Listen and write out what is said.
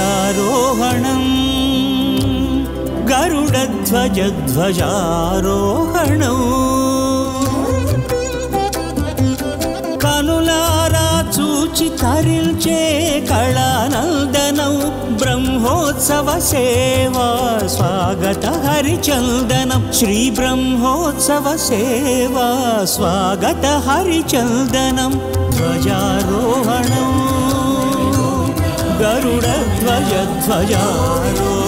ध्वजारोहणम् गरुडध्वज ध्वजारोहणम् कनुलारा चूचि तरिल्चे कलानन्दनं ब्रह्मोत्सव सेवा स्वागत हरिचन्दनं श्री ब्रह्मोत्सव सेवा स्वागत हरिचन्दनं ध्वजारोहणम् गरुडध्वज ध्वजारोहणम्